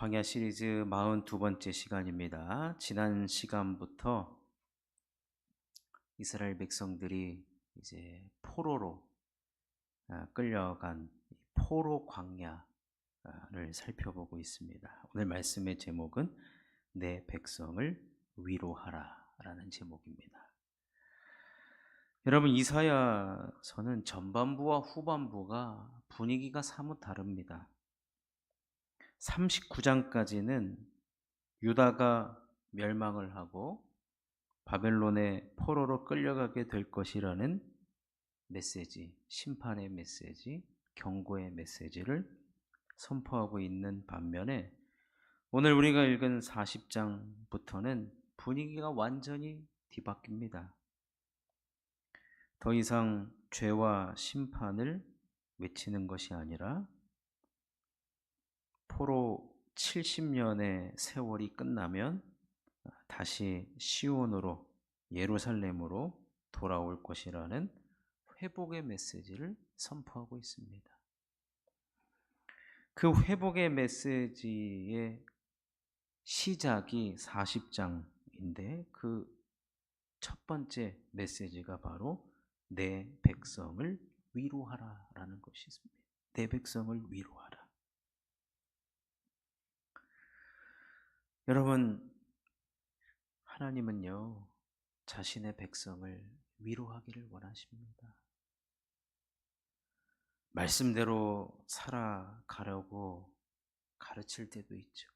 광야 시리즈 42번째 시간입니다. 지난 시간부터 이스라엘 백성들이 이제 포로로 끌려간 포로 광야를 살펴보고 있습니다. 오늘 말씀의 제목은 내 백성을 위로하라라는 제목입니다. 여러분, 이사야서는 전반부와 후반부가 분위기가 사뭇 다릅니다. 39장까지는 유다가 멸망을 하고 바벨론의 포로로 끌려가게 될 것이라는 메시지, 심판의 메시지, 경고의 메시지를 선포하고 있는 반면에 오늘 우리가 읽은 40장부터는 분위기가 완전히 뒤바뀝니다. 더 이상 죄와 심판을 외치는 것이 아니라 포로 70년의 세월이 끝나면 다시 시온으로, 예루살렘으로 돌아올 것이라는 회복의 메시지를 선포하고 있습니다. 그 회복의 메시지의 시작이 40장인데 그 첫 번째 메시지가 바로 내 백성을 위로하라라는 것이 있습니다. 내 백성을 위로하라. 여러분, 하나님은요, 자신의 백성을 위로하기를 원하십니다. 말씀대로 살아가려고 가르칠 때도 있죠.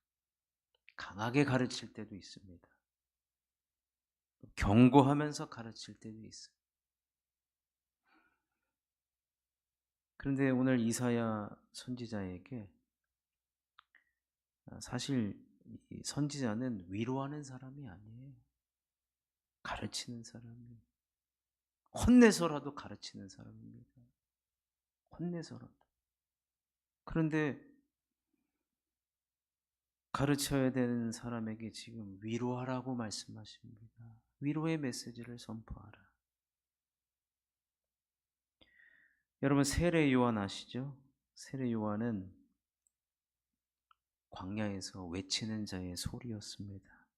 강하게 가르칠 때도 있습니다. 경고하면서 가르칠 때도 있어요. 그런데 오늘 이사야 선지자에게 사실 이 선지자는 위로하는 사람이 아니에요. 가르치는 사람이에요. 혼내서라도 가르치는 사람입니다. 혼내서라도. 그런데 가르쳐야 되는 사람에게 지금 위로하라고 말씀하십니다. 위로의 메시지를 선포하라. 여러분, 세례 요한 아시죠? 세례 요한은 광야에서 외치는 자의 소리였습니다.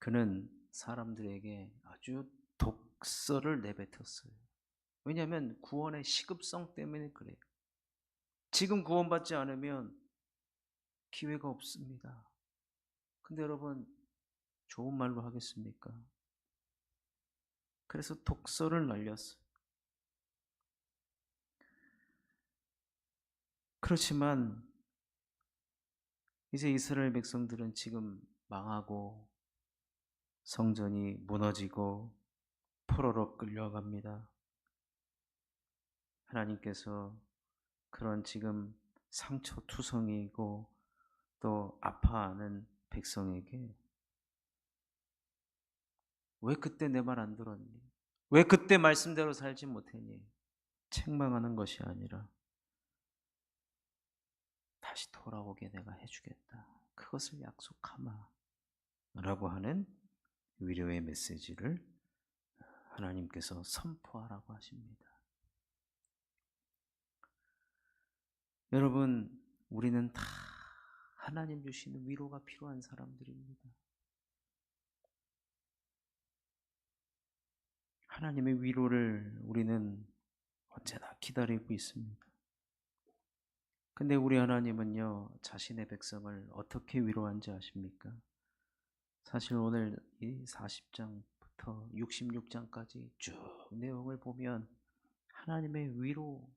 그는 사람들에게 아주 독서를 내뱉었어요. 왜냐하면 구원의 시급성 때문에 그래요. 지금 구원받지 않으면 기회가 없습니다. 근데 여러분, 좋은 말로 하겠습니까? 그래서 독서를 날렸어요. 그렇지만 이제 이스라엘 백성들은 지금 망하고 성전이 무너지고 포로로 끌려갑니다. 하나님께서 그런 지금 상처투성이고 또 아파하는 백성에게 왜 그때 내 말 안 들었니? 왜 그때 말씀대로 살지 못했니? 책망하는 것이 아니라 다시 돌아오게 내가 해주겠다. 그것을 약속하마. 라고 하는 위로의 메시지를 하나님께서 선포하라고 하십니다. 여러분, 우리는 다 하나님 주시는 위로가 필요한 사람들입니다. 하나님의 위로를 우리는 언제나 기다리고 있습니다. 근데 우리 하나님은요, 자신의 백성을 어떻게 위로한지 아십니까? 사실 오늘 이 40장부터 66장까지 쭉 내용을 보면 하나님의 위로,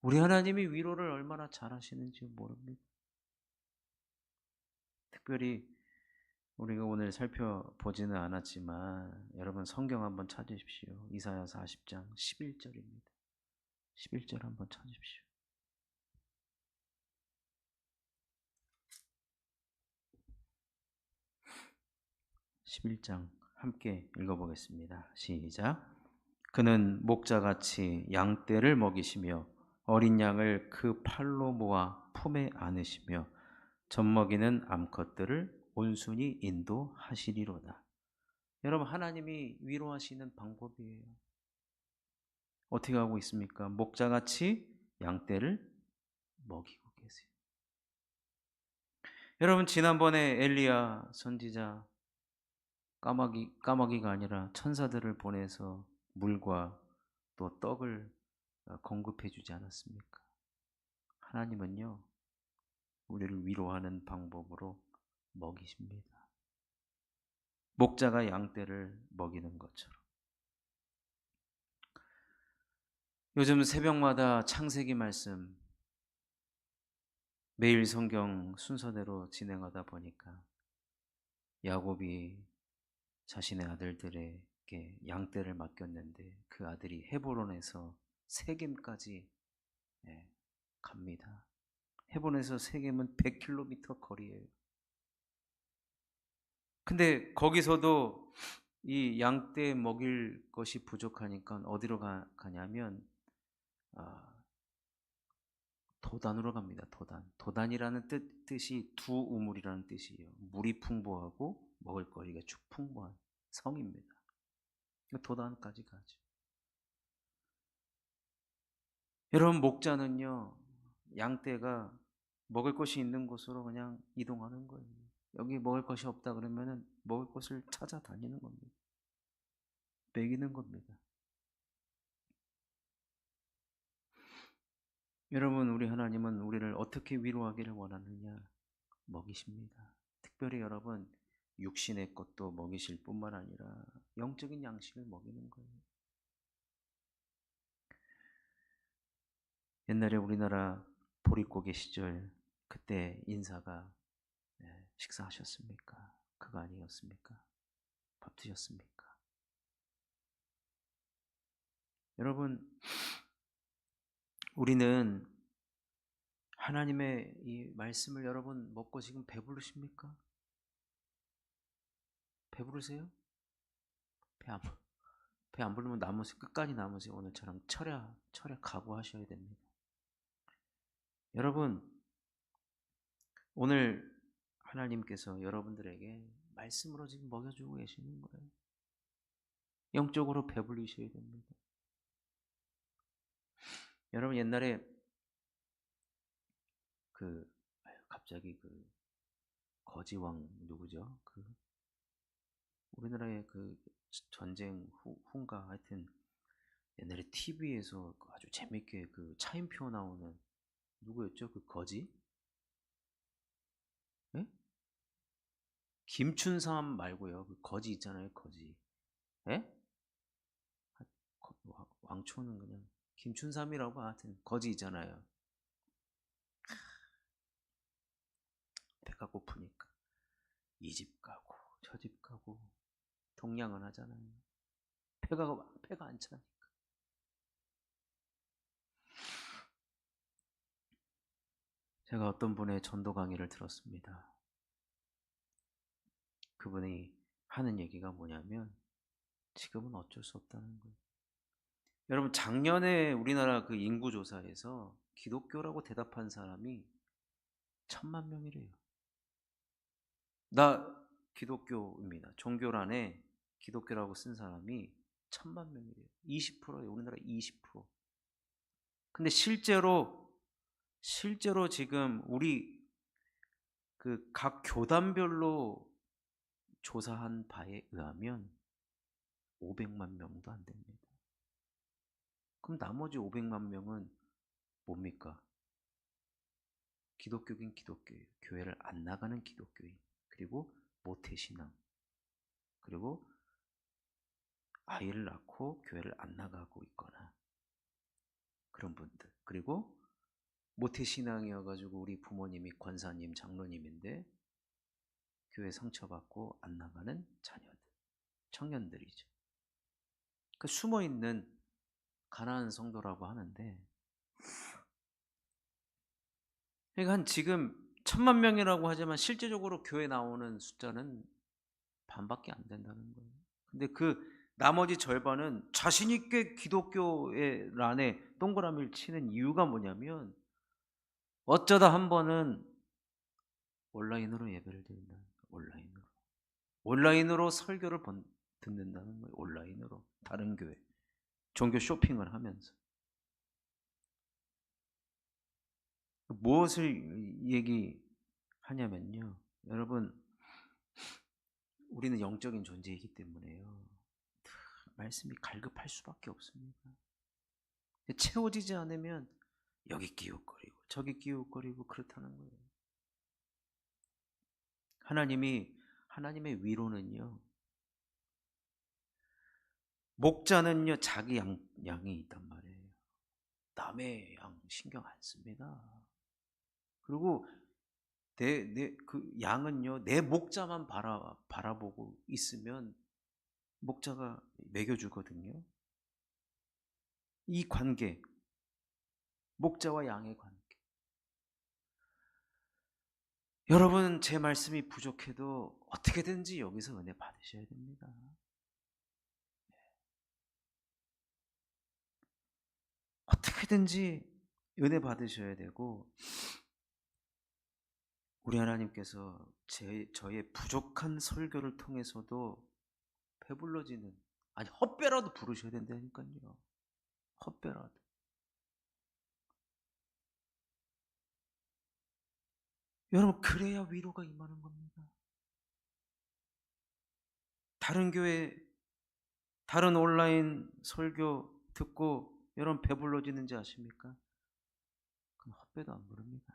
우리 하나님이 위로를 얼마나 잘하시는지 모릅니다. 특별히 우리가 오늘 살펴보지는 않았지만 여러분 성경 한번 찾으십시오. 이사야 40장 11절입니다. 11절 한번 찾으십시오. 11장 함께 읽어보겠습니다. 시작. 그는 목자같이 양떼를 먹이시며 어린 양을 그 팔로 모아 품에 안으시며 젖먹이는 암컷들을 온순히 인도하시리로다. 여러분, 하나님이 위로하시는 방법이에요. 어떻게 하고 있습니까? 목자같이 양떼를 먹이고 계세요. 여러분 지난번에 엘리야 선지자 까마귀가 아니라 천사들을 보내서 물과 또 떡을 공급해 주지 않았습니까? 하나님은요, 우리를 위로하는 방법으로 먹이십니다. 목자가 양떼를 먹이는 것처럼. 요즘 새벽마다 창세기 말씀 매일 성경 순서대로 진행하다 보니까 야곱이 자신의 아들들에게 양떼를 맡겼는데 그 아들이 헤브론에서 세겜까지 갑니다. 헤브론에서 세겜은 100km 거리예요. 근데 거기서도 이 양떼 먹일 것이 부족하니까 어디로 가냐면 도단으로 갑니다. 도단이라는 뜻이 두 우물이라는 뜻이에요. 물이 풍부하고 먹을 거리가 풍부한 성입니다. 도단까지 가죠. 여러분 목자는요, 양떼가 먹을 것이 있는 곳으로 그냥 이동하는 거예요. 여기 먹을 것이 없다 그러면은 먹을 것을 찾아다니는 겁니다. 먹이는 겁니다. 여러분, 우리 하나님은 우리를 어떻게 위로하기를 원하느냐? 먹이십니다. 특별히 여러분, 육신의 것도 먹이실 뿐만 아니라 영적인 양식을 먹이는 거예요. 옛날에 우리나라 보릿고개 시절 그때 인사가 식사하셨습니까? 그거 아니었습니까? 밥 드셨습니까? 여러분, 우리는 하나님의 이 말씀을 여러분 먹고 지금 배부르십니까? 배부르세요? 배 안 부르면 남으세요. 끝까지 남으세요. 오늘처럼 철야 각오하셔야 됩니다. 여러분, 오늘 하나님께서 여러분들에게 말씀으로 지금 먹여주고 계시는 거예요. 영적으로 배불리셔야 됩니다. 여러분 옛날에 갑자기 거지왕 누구죠? 우리나라의 전쟁 후인가 하여튼 옛날에 TV에서 아주 재밌게 차인표 나오는 누구였죠? 거지? 예? 김춘삼 말고요. 거지 있잖아요. 거지. 예? 왕초는 그냥 김춘삼이라고 하여튼 거지 있잖아요. 배가 고프니까 이 집 가고 저 집 가고 동냥은 하잖아요. 배가 안 차니까. 제가 어떤 분의 전도 강의를 들었습니다. 그분이 하는 얘기가 뭐냐면 지금은 어쩔 수 없다는 거예요. 여러분 작년에 우리나라 인구조사에서 기독교라고 대답한 사람이 1000만 명이래요. 나 기독교입니다. 종교란에 기독교라고 쓴 사람이 1000만 명이래요. 20%예요. 우리나라 20%. 근데 실제로 지금 우리 각 교단별로 조사한 바에 의하면 500만 명도 안 됩니다. 그럼 나머지 500만 명은 뭡니까? 기독교긴 기독교예요. 교회를 안 나가는 기독교인. 그리고 모태신앙. 그리고 아이를 낳고 교회를 안 나가고 있거나 그런 분들. 그리고 모태신앙이어가지고 우리 부모님이 권사님, 장로님인데 교회 상처받고 안 나가는 자녀들, 청년들이죠. 숨어있는 가난한 성도라고 하는데 그러니까 지금 1000만 명이라고 하지만 실제적으로 교회 나오는 숫자는 반밖에 안 된다는 거예요. 근데 나머지 절반은 자신 있게 기독교의 란에 동그라미를 치는 이유가 뭐냐면 어쩌다 한 번은 온라인으로 예배를 드린다. 온라인으로 설교를 듣는다는 거예요. 온라인으로 다른 교회 종교 쇼핑을 하면서 무엇을 얘기할 하냐면요. 여러분, 우리는 영적인 존재이기 때문에요. 말씀이 갈급할 수밖에 없습니다. 채워지지 않으면 여기 끼웃거리고 저기 끼웃거리고 그렇다는 거예요. 하나님의 위로는요. 목자는요 자기 양이 있단 말이에요. 남의 양 신경 안 씁니다. 그리고 그 양은요 내 목자만 바라보고 있으면 목자가 먹여주거든요. 이 관계, 목자와 양의 관계. 여러분, 제 말씀이 부족해도 어떻게든지 여기서 은혜 받으셔야 됩니다. 어떻게든지 은혜 받으셔야 되고, 우리 하나님께서 저의 부족한 설교를 통해서도 배불러지는, 아니 헛배라도 부르셔야 된다니까요. 헛배라도. 여러분, 그래야 위로가 임하는 겁니다. 다른 교회, 다른 온라인 설교 듣고 여러분 배불러지는지 아십니까? 그럼 헛배도 안 부릅니다.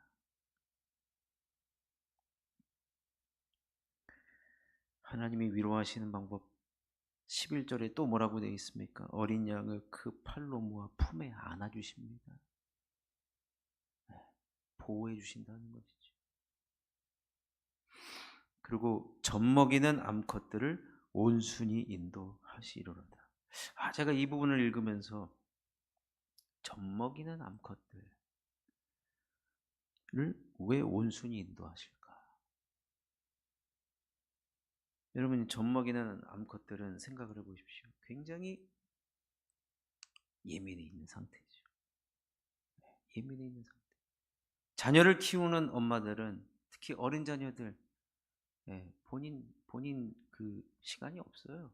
하나님이 위로하시는 방법 11절에 또 뭐라고 되어 있습니까? 어린 양을 그 팔로 모아 품에 안아주십니다. 보호해 주신다는 것이죠. 그리고 젖먹이는 암컷들을 온순히 인도하시리로다. 제가 이 부분을 읽으면서 젖먹이는 암컷들을 왜 온순히 인도하실까? 여러분, 젖먹이는 암컷들은 생각을 해보십시오. 굉장히 예민해 있는 상태죠. 예민해 있는 상태. 자녀를 키우는 엄마들은 특히 어린 자녀들 본인 그 시간이 없어요.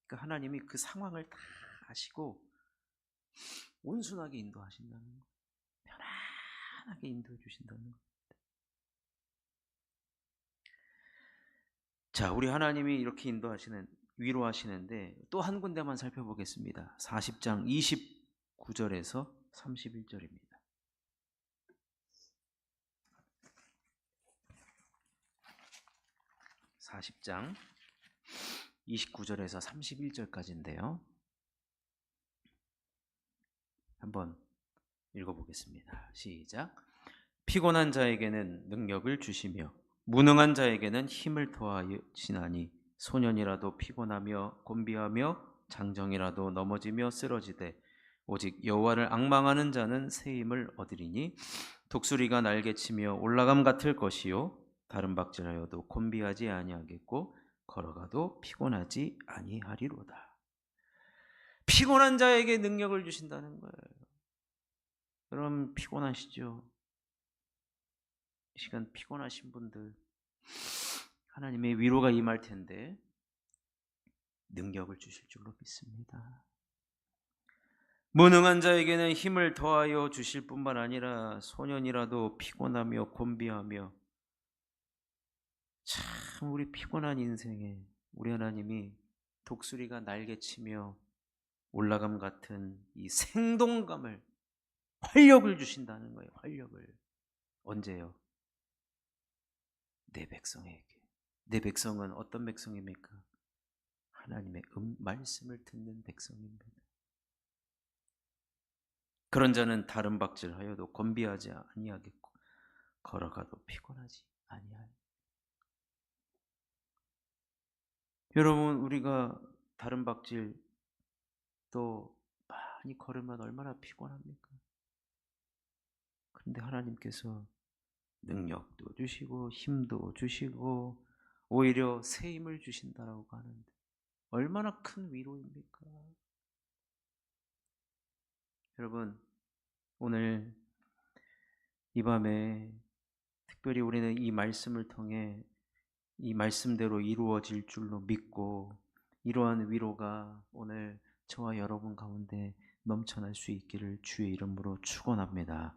그러니까 하나님이 그 상황을 다 아시고 온순하게 인도하신다는 거예요. 편안하게 인도해 주신다는 거예요. 자, 우리 하나님이 이렇게 위로하시는데 또 한 군데만 살펴보겠습니다. 40장 29절에서 31절입니다. 40장 29절에서 31절까지인데요. 한번 읽어보겠습니다. 시작. 피곤한 자에게는 능력을 주시며 무능한 자에게는 힘을 더하시나니 소년이라도 피곤하며 곤비하며 장정이라도 넘어지며 쓰러지되 오직 여호와를 앙망하는 자는 새 힘을 얻으리니 독수리가 날개치며 올라감 같을 것이요 다른 박질하여도 곤비하지 아니하겠고 걸어가도 피곤하지 아니하리로다. 피곤한 자에게 능력을 주신다는 거예요. 여러분 피곤하시죠? 이 시간 피곤하신 분들 하나님의 위로가 임할 텐데 능력을 주실 줄로 믿습니다. 무능한 자에게는 힘을 더하여 주실 뿐만 아니라 소년이라도 피곤하며 곤비하며 참 우리 피곤한 인생에 우리 하나님이 독수리가 날개치며 올라감 같은 이 생동감을 활력을 주신다는 거예요. 활력을. 언제요? 내 백성에게. 내 백성은 어떤 백성입니까? 하나님의 말씀을 듣는 백성입니다. 그런 자는 다른 박질하여도 곤비하지 아니하겠고 걸어가도 피곤하지 아니하니. 여러분 우리가 다른 박질 또 많이 걸으면 얼마나 피곤합니까? 그런데 하나님께서 능력도 주시고 힘도 주시고 오히려 새 힘을 주신다라고 하는데 얼마나 큰 위로입니까? 여러분 오늘 이 밤에 특별히 우리는 이 말씀을 통해 이 말씀대로 이루어질 줄로 믿고 이러한 위로가 오늘 저와 여러분 가운데 넘쳐날 수 있기를 주의 이름으로 축원합니다.